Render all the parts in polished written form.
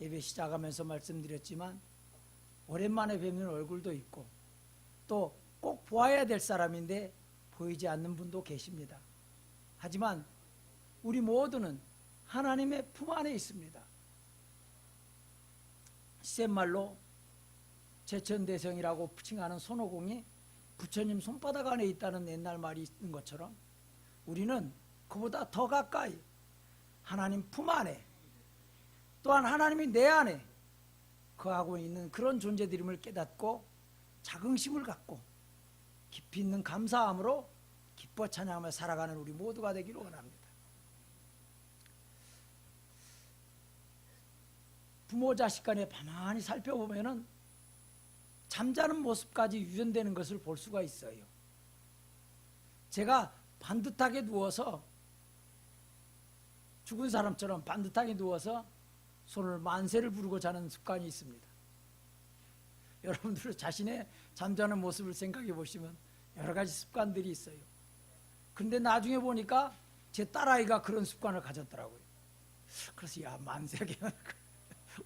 예배 시작하면서 말씀드렸지만 오랜만에 뵙는 얼굴도 있고 또 꼭 보아야 될 사람인데 보이지 않는 분도 계십니다. 하지만 우리 모두는 하나님의 품 안에 있습니다. 시샘말로 제천대성이라고 칭하는 손오공이 부처님 손바닥 안에 있다는 옛날 말이 있는 것처럼 우리는 그보다 더 가까이 하나님 품 안에, 또한 하나님이 내 안에 거하고 있는 그런 존재들임을 깨닫고 자긍심을 갖고 깊이 있는 감사함으로 기뻐 찬양하며 살아가는 우리 모두가 되기를 원합니다. 부모 자식 간에 가만히 살펴보면은 잠자는 모습까지 유전되는 것을 볼 수가 있어요. 제가 반듯하게 누워서, 죽은 사람처럼 반듯하게 누워서 손을 만세를 부르고 자는 습관이 있습니다. 여러분들 자신의 잠자는 모습을 생각해 보시면 여러 가지 습관들이 있어요. 근데 나중에 보니까 제 딸아이가 그런 습관을 가졌더라고요. 그래서 야, 만세하게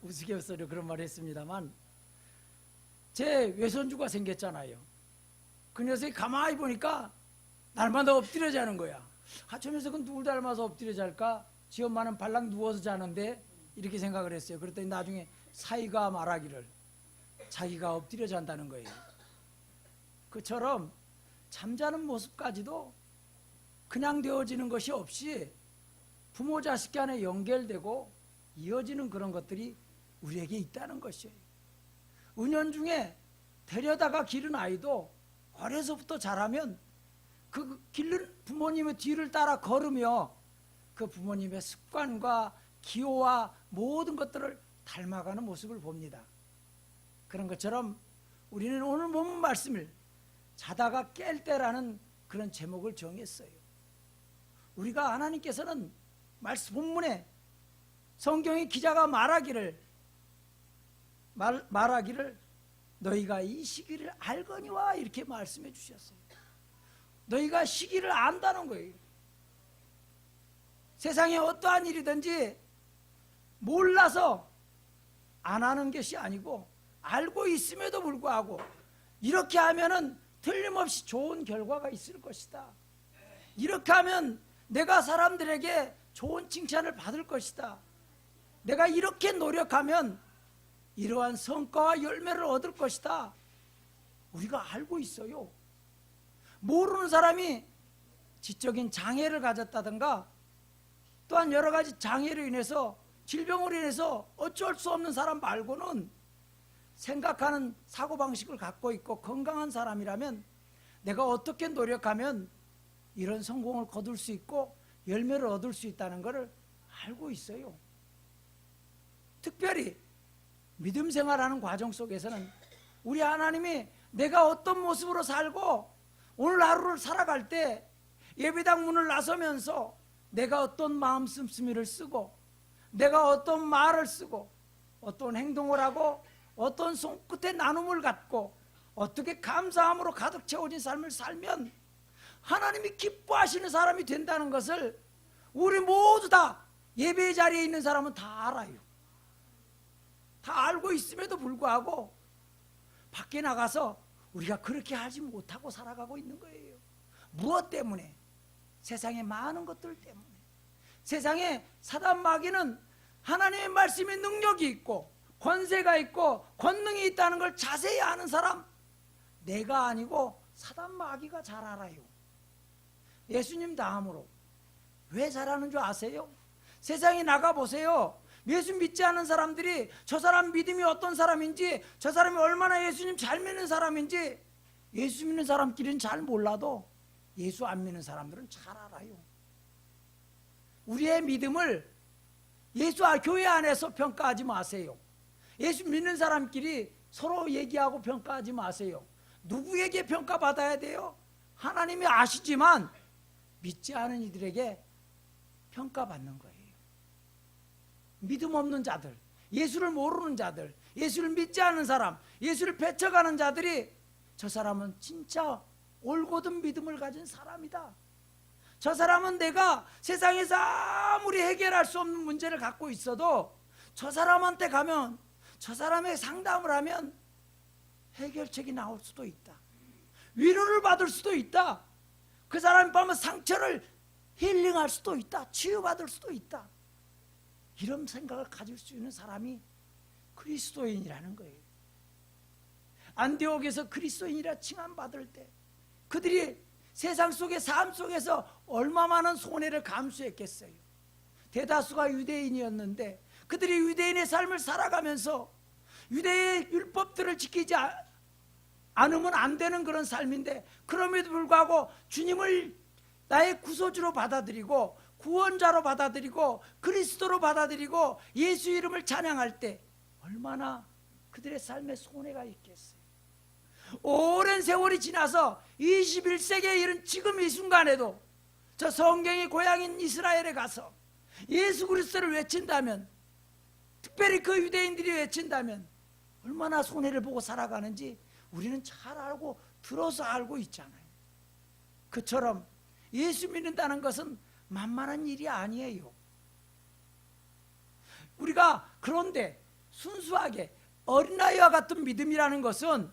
우스갯소리로 그런 말을 했습니다만, 제 외손주가 생겼잖아요. 그 녀석이 가만히 보니까 날마다 엎드려 자는 거야. 아, 저 녀석은 누굴 닮아서 엎드려 잘까? 지 엄마는 발랑 누워서 자는데, 이렇게 생각을 했어요. 그랬더니 나중에 사이가 말하기를 자기가 엎드려 잔다는 거예요. 그처럼 잠자는 모습까지도 그냥 되어지는 것이 없이 부모 자식 간에 연결되고 이어지는 그런 것들이 우리에게 있다는 것이에요. 은연중에 데려다가 기른 아이도 어려서부터 자라면 그 기른 부모님의 뒤를 따라 걸으며 그 부모님의 습관과 기호와 모든 것들을 닮아가는 모습을 봅니다. 그런 것처럼 우리는 오늘 본 말씀을 자다가 깰 때라는 그런 제목을 정했어요. 우리가 하나님께서는 말씀 본문에 성경의 기자가 말하기를 너희가 이 시기를 알거니와 이렇게 말씀해 주셨어요. 너희가 시기를 안다는 거예요. 세상에 어떠한 일이든지 몰라서 안 하는 것이 아니고 알고 있음에도 불구하고 이렇게 하면은 틀림없이 좋은 결과가 있을 것이다. 이렇게 하면 내가 사람들에게 좋은 칭찬을 받을 것이다. 내가 이렇게 노력하면 이러한 성과와 열매를 얻을 것이다. 우리가 알고 있어요. 모르는 사람이 지적인 장애를 가졌다든가 또한 여러 가지 장애로 인해서, 질병으로 인해서 어쩔 수 없는 사람 말고는 생각하는 사고방식을 갖고 있고 건강한 사람이라면 내가 어떻게 노력하면 이런 성공을 거둘 수 있고 열매를 얻을 수 있다는 것을 알고 있어요. 특별히 믿음 생활하는 과정 속에서는 우리 하나님이 내가 어떤 모습으로 살고 오늘 하루를 살아갈 때 예배당 문을 나서면서 내가 어떤 마음 씀씀이를 쓰고 내가 어떤 말을 쓰고 어떤 행동을 하고 어떤 손끝의 나눔을 갖고 어떻게 감사함으로 가득 채워진 삶을 살면 하나님이 기뻐하시는 사람이 된다는 것을 우리 모두 다 예배 자리에 있는 사람은 다 알아요. 다 알고 있음에도 불구하고 밖에 나가서 우리가 그렇게 하지 못하고 살아가고 있는 거예요. 무엇 때문에? 세상의 많은 것들 때문에. 세상에 사단 마귀는 하나님의 말씀에 능력이 있고 권세가 있고 권능이 있다는 걸 자세히 아는 사람, 내가 아니고 사단 마귀가 잘 알아요. 예수님 다음으로 왜 잘하는 줄 아세요? 세상에 나가보세요. 예수 믿지 않는 사람들이 저 사람 믿음이 어떤 사람인지, 저 사람이 얼마나 예수님 잘 믿는 사람인지 예수 믿는 사람끼리는 잘 몰라도 예수 안 믿는 사람들은 잘 알아요. 우리의 믿음을 교회 안에서 평가하지 마세요. 예수 믿는 사람끼리 서로 얘기하고 평가하지 마세요. 누구에게 평가받아야 돼요? 하나님이 아시지만 믿지 않은 이들에게 평가받는 거예요. 믿음 없는 자들, 예수를 모르는 자들, 예수를 믿지 않는 사람, 예수를 배척하는 자들이 저 사람은 진짜 올곧은 믿음을 가진 사람이다. 저 사람은 내가 세상에서 아무리 해결할 수 없는 문제를 갖고 있어도 저 사람한테 가면 저 사람에게 상담을 하면 해결책이 나올 수도 있다. 위로를 받을 수도 있다. 그 사람이 보면 상처를 힐링할 수도 있다. 치유받을 수도 있다. 이런 생각을 가질 수 있는 사람이 그리스도인이라는 거예요. 안디옥에서 그리스도인이라 칭함받을 때 그들이 세상 속의 삶 속에서 얼마 많은 손해를 감수했겠어요. 대다수가 유대인이었는데 그들이 유대인의 삶을 살아가면서 유대의 율법들을 지키지 않으면 안 되는 그런 삶인데, 그럼에도 불구하고 주님을 나의 구소주로 받아들이고 구원자로 받아들이고 그리스도로 받아들이고 예수 이름을 찬양할 때 얼마나 그들의 삶에 손해가 있겠어요. 오랜 세월이 지나서 21세기에 이른 지금 이 순간에도 저 성경의 고향인 이스라엘에 가서 예수 그리스도를 외친다면, 특별히 그 유대인들이 외친다면 얼마나 손해를 보고 살아가는지 우리는 잘 알고 들어서 알고 있잖아요. 그처럼 예수 믿는다는 것은 만만한 일이 아니에요. 우리가 그런데 순수하게 어린아이와 같은 믿음이라는 것은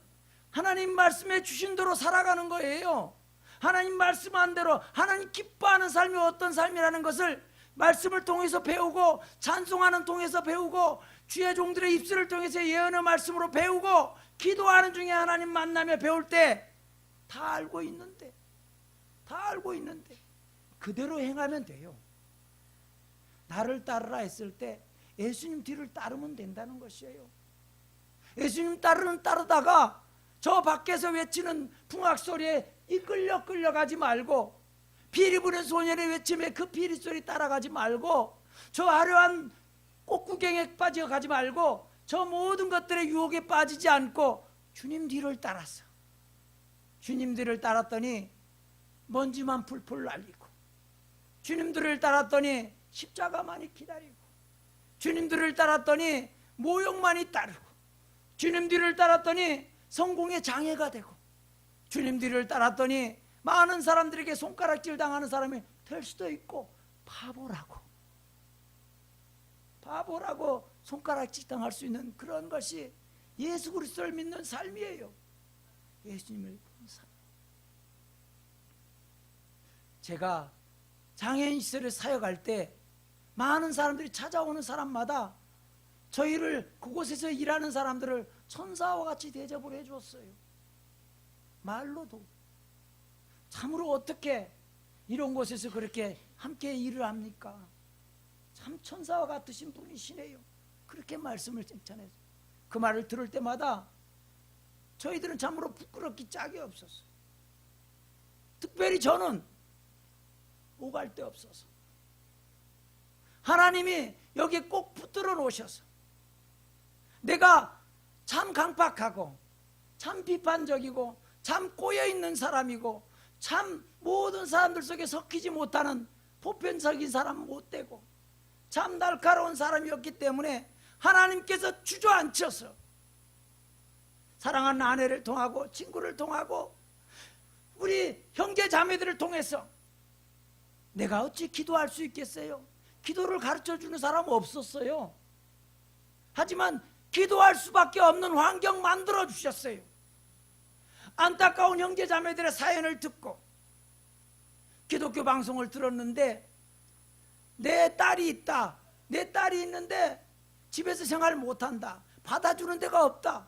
하나님 말씀에 주신 대로 살아가는 거예요. 하나님 말씀한 대로 하나님 기뻐하는 삶이 어떤 삶이라는 것을 말씀을 통해서 배우고 찬송하는 통해서 배우고 주의 종들의 입술을 통해서 예언의 말씀으로 배우고 기도하는 중에 하나님 만나며 배울 때 다 알고 있는데 그대로 행하면 돼요. 나를 따르라 했을 때 예수님 뒤를 따르면 된다는 것이에요. 예수님 따르다가 저 밖에서 외치는 풍악 소리에 끌려가지 말고, 피리 부는 소년의 외침에 그 피리 소리 따라가지 말고, 저 화려한 꽃구경에 빠져가지 말고, 저 모든 것들의 유혹에 빠지지 않고 주님 뒤를 따랐어. 주님 뒤를 따랐더니 먼지만 풀풀 날리고, 주님 뒤를 따랐더니 십자가만이 기다리고, 주님 뒤를 따랐더니 모욕만이 따르고, 주님 뒤를 따랐더니 성공의 장애가 되고, 주님 뒤를 따랐더니 많은 사람들에게 손가락질 당하는 사람이 될 수도 있고, 바보라고 손가락질 당할 수 있는 그런 것이 예수 그리스도를 믿는 삶이에요. 예수님을 믿는 삶. 제가 장애인 시설에 사역할 때 많은 사람들이 찾아오는 사람마다 저희를, 그곳에서 일하는 사람들을 천사와 같이 대접을 해줬어요. 말로도. 참으로 어떻게 이런 곳에서 그렇게 함께 일을 합니까? 참 천사와 같으신 분이시네요. 그렇게 말씀을 칭찬해서 그 말을 들을 때마다 저희들은 참으로 부끄럽기 짝이 없었어요. 특별히 저는 오갈 데 없어서 하나님이 여기에 꼭 붙들어 놓으셔서 내가 참 강팍하고 참 비판적이고 참 꼬여있는 사람이고 참 모든 사람들 속에 섞이지 못하는 보편적인 사람 못되고 참 날카로운 사람이었기 때문에 하나님께서 주저앉혀서 사랑하는 아내를 통하고 친구를 통하고 우리 형제 자매들을 통해서 내가 어찌 기도할 수 있겠어요? 기도를 가르쳐주는 사람 없었어요. 하지만 기도할 수밖에 없는 환경 만들어 주셨어요. 안타까운 형제 자매들의 사연을 듣고 기독교 방송을 들었는데, 내 딸이 있다, 내 딸이 있는데 집에서 생활을 못한다, 받아주는 데가 없다,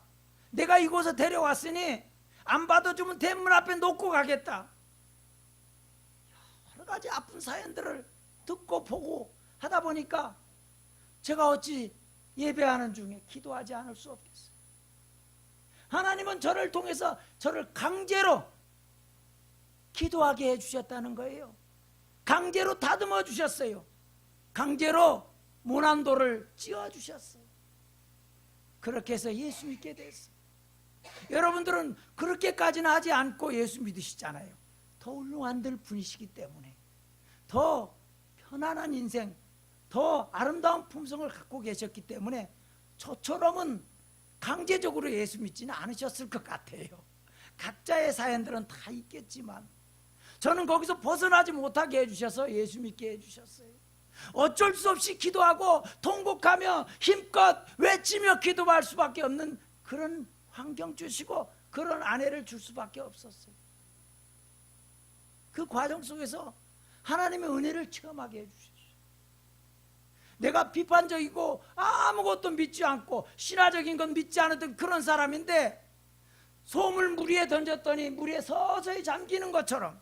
내가 이곳에 데려왔으니 안 받아주면 대문 앞에 놓고 가겠다. 여러 가지 아픈 사연들을 듣고 보고 하다 보니까 제가 어찌 예배하는 중에 기도하지 않을 수 없겠어요. 하나님은 저를 통해서 저를 강제로 기도하게 해주셨다는 거예요. 강제로 다듬어 주셨어요. 강제로 모난도를 찧어주셨어요. 그렇게 해서 예수 믿게 됐어요. 여러분들은 그렇게까지는 하지 않고 예수 믿으시잖아요. 더 훌륭한들 분이시기 때문에, 더 편안한 인생, 더 아름다운 품성을 갖고 계셨기 때문에 저처럼은 강제적으로 예수 믿지는 않으셨을 것 같아요. 각자의 사연들은 다 있겠지만 저는 거기서 벗어나지 못하게 해주셔서 예수 믿게 해주셨어요. 어쩔 수 없이 기도하고 통곡하며 힘껏 외치며 기도할 수밖에 없는 그런 환경 주시고 그런 아내를 줄 수밖에 없었어요. 그 과정 속에서 하나님의 은혜를 체험하게 해주셨어요. 내가 비판적이고 아무것도 믿지 않고 신화적인 건 믿지 않았던 그런 사람인데 솜을 물 위에 던졌더니 물에 서서히 잠기는 것처럼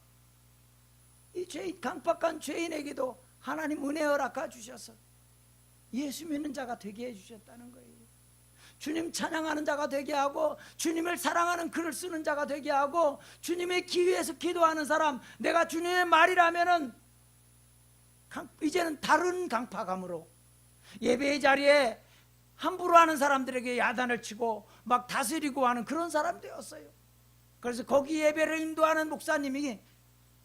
이 죄인, 강팍한 죄인에게도 하나님 은혜 허락해 주셔서 예수 믿는 자가 되게 해주셨다는 거예요. 주님 찬양하는 자가 되게 하고 주님을 사랑하는 글을 쓰는 자가 되게 하고 주님의 기회에서 기도하는 사람, 내가 주님의 말이라면은 이제는 다른 강팍함으로 예배의 자리에 함부로 하는 사람들에게 야단을 치고 막 다스리고 하는 그런 사람 되었어요. 그래서 거기 예배를 인도하는 목사님이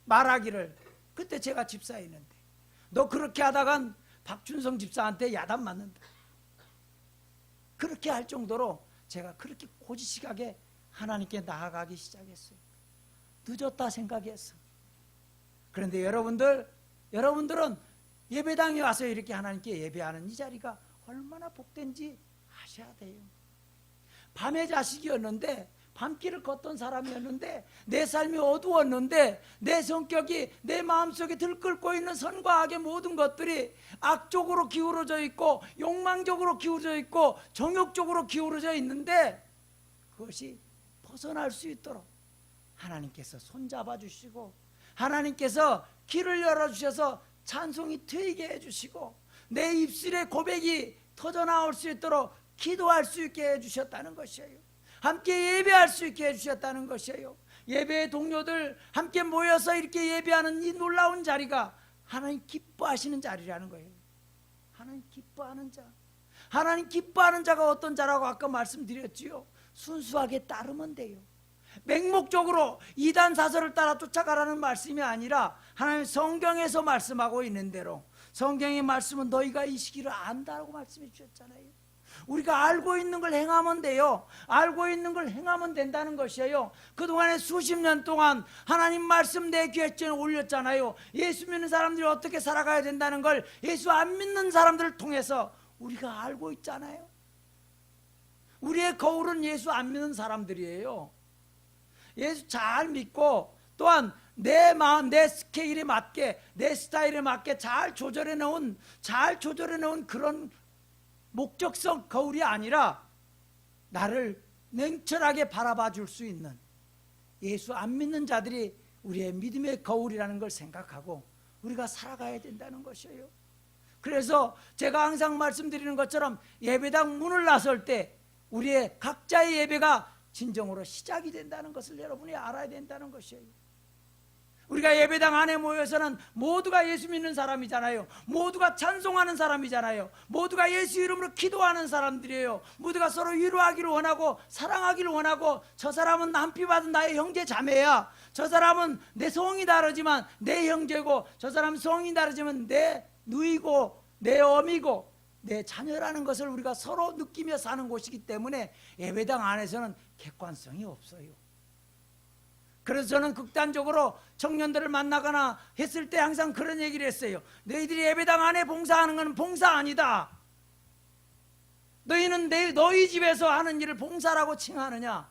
말하기를, 그때 제가 집사였는데 너 그렇게 하다간 박준성 집사한테 야단 맞는다, 그렇게 할 정도로 제가 그렇게 고지식하게 하나님께 나아가기 시작했어요. 늦었다 생각했어. 그런데 여러분들은 예배당에 와서 이렇게 하나님께 예배하는 이 자리가 얼마나 복된지 아셔야 돼요. 밤의 자식이었는데, 밤길을 걷던 사람이었는데, 내 삶이 어두웠는데, 내 성격이 내 마음속에 들끓고 있는 선과 악의 모든 것들이 악쪽으로 기울어져 있고 욕망적으로 기울어져 있고 정욕적으로 기울어져 있는데, 그것이 벗어날 수 있도록 하나님께서 손잡아 주시고 하나님께서 길을 열어주셔서 찬송이 트이게 해주시고 내 입술에 고백이 터져나올 수 있도록 기도할 수 있게 해주셨다는 것이에요. 함께 예배할 수 있게 해주셨다는 것이에요. 예배의 동료들 함께 모여서 이렇게 예배하는 이 놀라운 자리가 하나님 기뻐하시는 자리라는 거예요. 하나님 기뻐하는 자, 하나님 기뻐하는 자가 어떤 자라고 아까 말씀드렸지요. 순수하게 따르면 돼요. 맹목적으로 이단 사설을 따라 쫓아가라는 말씀이 아니라 하나님 성경에서 말씀하고 있는 대로, 성경의 말씀은 너희가 이 시기를 안다라고 말씀해 주셨잖아요. 우리가 알고 있는 걸 행하면 돼요. 알고 있는 걸 행하면 된다는 것이에요. 그동안에 수십 년 동안 하나님 말씀 내 귀에 올렸잖아요. 예수 믿는 사람들이 어떻게 살아가야 된다는 걸 예수 안 믿는 사람들을 통해서 우리가 알고 있잖아요. 우리의 거울은 예수 안 믿는 사람들이에요. 예수 잘 믿고 또한 내 마음, 내 스케일에 맞게, 내 스타일에 맞게 잘 조절해 놓은 그런 목적성 거울이 아니라 나를 냉철하게 바라봐 줄 수 있는 예수 안 믿는 자들이 우리의 믿음의 거울이라는 걸 생각하고 우리가 살아가야 된다는 것이에요. 그래서 제가 항상 말씀드리는 것처럼 예배당 문을 나설 때 우리의 각자의 예배가 진정으로 시작이 된다는 것을 여러분이 알아야 된다는 것이에요. 우리가 예배당 안에 모여서는 모두가 예수 믿는 사람이잖아요. 모두가 찬송하는 사람이잖아요. 모두가 예수 이름으로 기도하는 사람들이에요. 모두가 서로 위로하기를 원하고 사랑하기를 원하고, 저 사람은 한 피 받은 나의 형제 자매야, 저 사람은 내 성이 다르지만 내 형제고, 저 사람은 성이 다르지만 내 누이고 내 어미고 내 자녀라는 것을 우리가 서로 느끼며 사는 곳이기 때문에 예배당 안에서는 객관성이 없어요. 그래서 저는 극단적으로 청년들을 만나거나 했을 때 항상 그런 얘기를 했어요. 너희들이 예배당 안에 봉사하는 건 봉사 아니다. 너희는 너희 집에서 하는 일을 봉사라고 칭하느냐.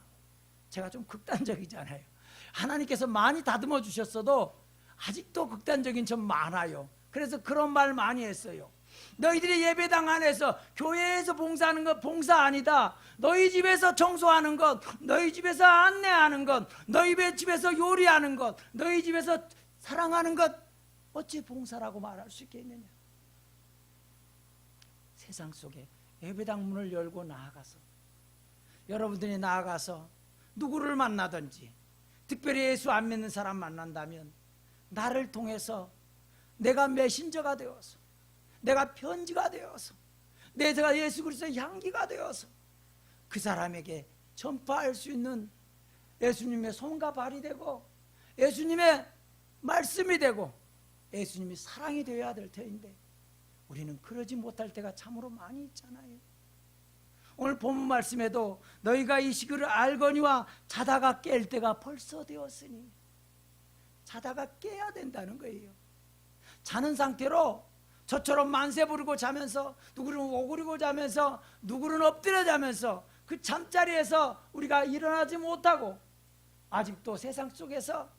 제가 좀 극단적이잖아요. 하나님께서 많이 다듬어 주셨어도 아직도 극단적인 점 많아요. 그래서 그런 말 많이 했어요. 너희들이 예배당 안에서 교회에서 봉사하는 것 봉사 아니다. 너희 집에서 청소하는 것, 너희 집에서 안내하는 것, 너희 집에서 요리하는 것, 너희 집에서 사랑하는 것, 어찌 봉사라고 말할 수 있겠느냐. 세상 속에 예배당 문을 열고 나아가서, 여러분들이 나아가서 누구를 만나든지, 특별히 예수 안 믿는 사람 만난다면 나를 통해서 내가 메신저가 되어서, 내가 편지가 되어서, 내가 예수 그리스도의 향기가 되어서 그 사람에게 전파할 수 있는 예수님의 손과 발이 되고 예수님의 말씀이 되고 예수님이 사랑이 되어야 될 터인데 우리는 그러지 못할 때가 참으로 많이 있잖아요. 오늘 본문 말씀에도 너희가 이 시기를 알거니와 자다가 깰 때가 벌써 되었으니, 자다가 깨야 된다는 거예요. 자는 상태로 저처럼 만세 부르고 자면서, 누구는 오그리고 자면서, 누구는 엎드려 자면서 그 잠자리에서 우리가 일어나지 못하고 아직도 세상 속에서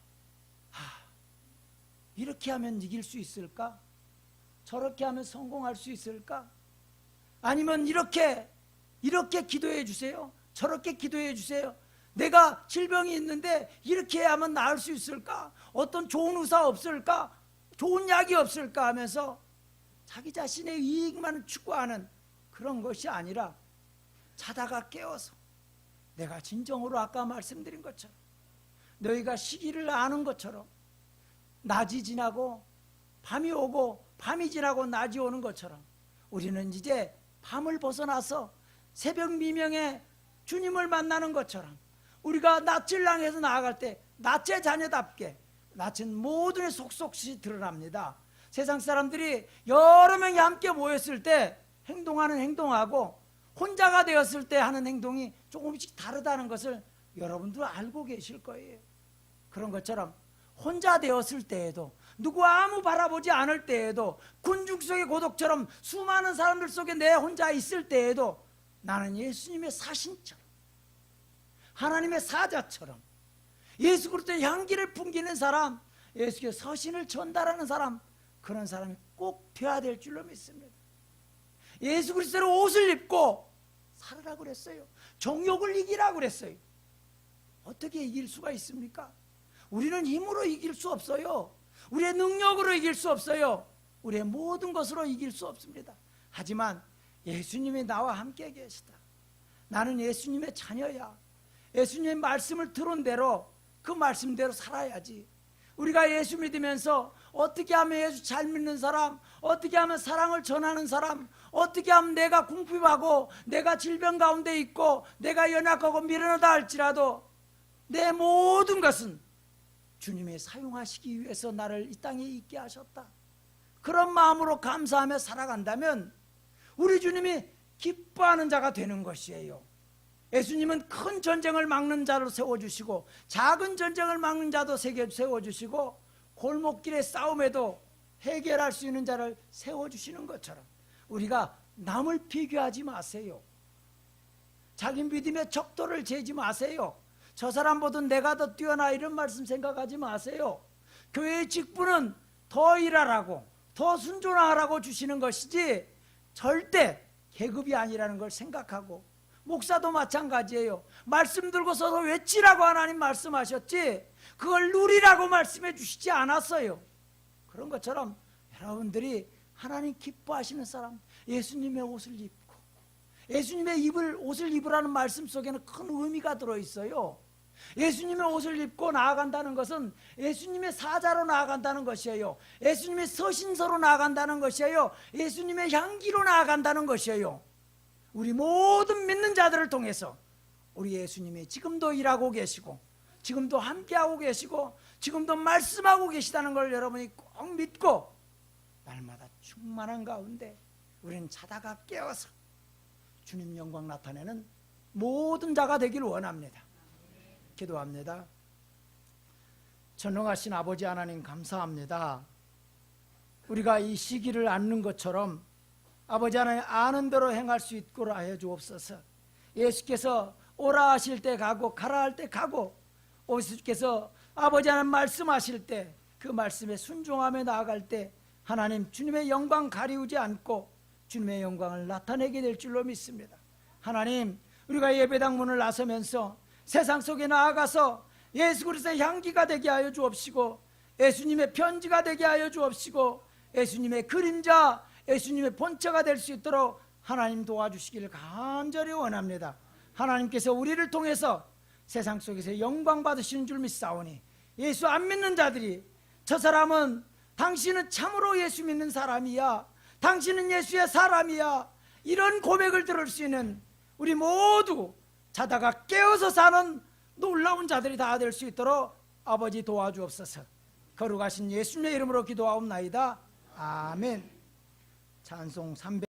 이렇게 하면 이길 수 있을까? 저렇게 하면 성공할 수 있을까? 아니면 이렇게 기도해 주세요, 저렇게 기도해 주세요, 내가 질병이 있는데 이렇게 하면 나을 수 있을까? 어떤 좋은 의사 없을까? 좋은 약이 없을까? 하면서 자기 자신의 이익만 추구하는 그런 것이 아니라 자다가 깨어서 내가 진정으로 아까 말씀드린 것처럼 너희가 시기를 아는 것처럼 낮이 지나고 밤이 오고 밤이 지나고 낮이 오는 것처럼 우리는 이제 밤을 벗어나서 새벽 미명에 주님을 만나는 것처럼 우리가 낯을 향해서 나아갈 때 낯의 자녀답게 낯은 모든 속속시 드러납니다. 세상 사람들이 여러 명이 함께 모였을 때 행동하는 행동하고 혼자가 되었을 때 하는 행동이 조금씩 다르다는 것을 여러분도 알고 계실 거예요. 그런 것처럼 혼자 되었을 때에도, 누구 아무 바라보지 않을 때에도, 군중 속의 고독처럼 수많은 사람들 속에 내 혼자 있을 때에도 나는 예수님의 사신처럼, 하나님의 사자처럼, 예수 그리스도의 향기를 풍기는 사람, 예수의 서신을 전달하는 사람, 그런 사람이 꼭 되어야 될 줄로 믿습니다. 예수 그리스도의 옷을 입고 살으라고 그랬어요. 정욕을 이기라고 그랬어요. 어떻게 이길 수가 있습니까? 우리는 힘으로 이길 수 없어요. 우리의 능력으로 이길 수 없어요. 우리의 모든 것으로 이길 수 없습니다. 하지만 예수님이 나와 함께 계시다. 나는 예수님의 자녀야. 예수님의 말씀을 들은 대로 그 말씀대로 살아야지. 우리가 예수 믿으면서 어떻게 하면 예수 잘 믿는 사람, 어떻게 하면 사랑을 전하는 사람, 어떻게 하면 내가 궁핍하고 내가 질병 가운데 있고 내가 연약하고 미련하다 할지라도 내 모든 것은 주님이 사용하시기 위해서 나를 이 땅에 있게 하셨다. 그런 마음으로 감사하며 살아간다면 우리 주님이 기뻐하는 자가 되는 것이에요. 예수님은 큰 전쟁을 막는 자로 세워주시고 작은 전쟁을 막는 자도 세워주시고 골목길의 싸움에도 해결할 수 있는 자를 세워주시는 것처럼 우리가 남을 비교하지 마세요. 자기 믿음의 척도를 재지 마세요. 저 사람보다 내가 더 뛰어나, 이런 말씀 생각하지 마세요. 교회의 직분은 더 일하라고, 더 순종하라고 주시는 것이지 절대 계급이 아니라는 걸 생각하고, 목사도 마찬가지예요. 말씀 들고서 외치라고 하나님 말씀하셨지 그걸 누리라고 말씀해 주시지 않았어요. 그런 것처럼 여러분들이 하나님 기뻐하시는 사람, 예수님의 옷을 입고, 예수님의 옷을 입으라는 말씀 속에는 큰 의미가 들어있어요. 예수님의 옷을 입고 나아간다는 것은 예수님의 사자로 나아간다는 것이에요. 예수님의 서신서로 나아간다는 것이에요. 예수님의 향기로 나아간다는 것이에요. 우리 모든 믿는 자들을 통해서 우리 예수님이 지금도 일하고 계시고 지금도 함께하고 계시고 지금도 말씀하고 계시다는 걸 여러분이 꼭 믿고 날마다 충만한 가운데 우리는 자다가 깨어서 주님 영광 나타내는 모든 자가 되기를 원합니다. 기도합니다. 전능하신 아버지 하나님 감사합니다. 우리가 이 시기를 앉는 것처럼 아버지 하나님 아는 대로 행할 수 있도록 하여 주옵소서. 예수께서 오라 하실 때 가고 가라 할 때 가고, 예수께서 아버지 하나님 말씀하실 때 그 말씀에 순종하며 나아갈 때 하나님 주님의 영광 가리우지 않고 주님의 영광을 나타내게 될 줄로 믿습니다. 하나님, 우리가 예배당 문을 나서면서 세상 속에 나아가서 예수 그리스도의 향기가 되게 하여 주옵시고 예수님의 편지가 되게 하여 주옵시고 예수님의 그림자, 예수님의 본체가 될 수 있도록 하나님 도와주시기를 간절히 원합니다. 하나님께서 우리를 통해서 세상 속에서 영광 받으시는 줄 믿사오니 예수 안 믿는 자들이 저 사람은 당신은 참으로 예수 믿는 사람이야, 당신은 예수의 사람이야, 이런 고백을 들을 수 있는 우리 모두 자다가 깨어서 사는 놀라운 자들이 다 될 수 있도록 아버지 도와주옵소서. 거룩하신 예수님의 이름으로 기도하옵나이다. 아멘. 찬송 300